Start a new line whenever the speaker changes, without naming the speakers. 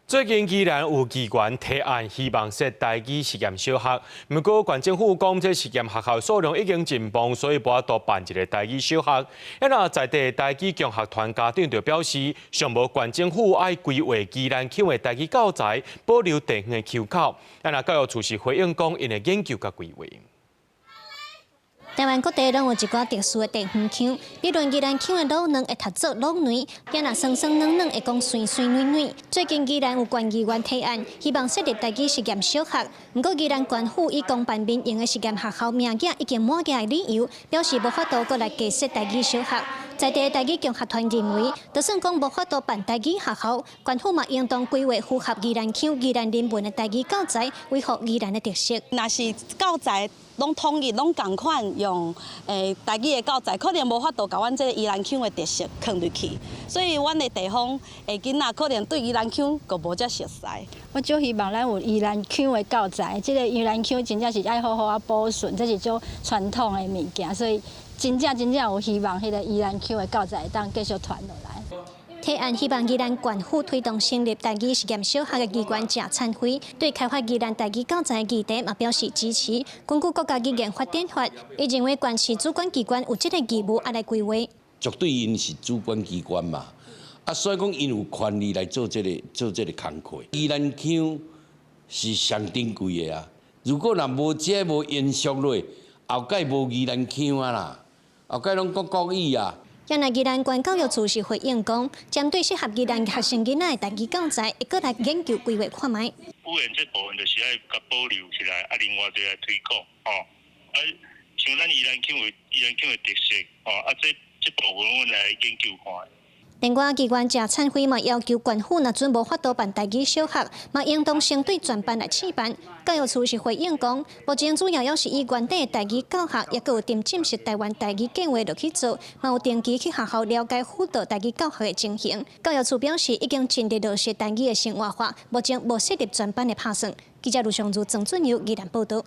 最近依然有议员提案，希望设台语实验小学。不过，县政府讲这实验学校数量已经进步，所以无法度办一个台语小学。那在地台语强学团家长就表示，尚无县政府爱规划宜兰乡的台语教材，保留地方的口口。那教育处是回应讲，因会研究甲规划。
台湾各地拢有一寡特殊的地方腔，比如宜兰腔的老卵会读作老卵，也若酸酸软软会讲酸酸软软。最近宜兰有县议员提案，希望设立台语实验小学。不过宜兰县府以公办民营的实验学校名额已经满额的理由，表示无法度过来加设台语小学。在地台语强学团认为，就算讲无法度办台语学校，县府嘛应当规划符合宜兰腔、宜兰人文的台语教材，维护宜兰的特色。
若是教材拢统一、拢共款用台语的教材，可能无法度甲阮这宜兰腔的特色放入去，所以阮的地方的囡仔可能对宜兰腔就无遮熟悉。
我就希望咱有宜兰腔的教材，这个宜兰腔真正是爱好好啊保存，这是种传统的物件，所以真正有希望，迄个宜兰腔的教材当继续传落来。
提案希望宜兰县府推动成立台语实验小学的议员谢灿辉，对开发宜兰台语教材的议题嘛表示支持。根据国家语言发展法，伊认为县市主管机关有这个义务来规划。
绝对因是主管机关嘛，所以讲因有权利来做这个工作。宜兰腔是上珍贵的啊，如果若无这无延续落，后届无宜兰腔啊啦，后届拢国语啊。
原来宜兰县教育处是回应讲，针对适合宜兰学生囡仔的台语教材，会搁来研究规划看卖。
语言这部分就是爱甲保留起来，另外就来推广，像咱宜兰腔的特色，这部分阮来研究看。
另外，议员谢灿辉嘛要求县府若准无法度办台语小学，嘛应当先对全班来试办。教育处是回应讲，目前主要是以原地的台语教学，也有定进是台湾台语计划落去做，嘛有定期去学校了解辅导台语教学的情形。教育处表示，已经尽力落实台语的生活化，目前无设立全班的拍算。记者卢尚如、郑俊尧宜兰报道。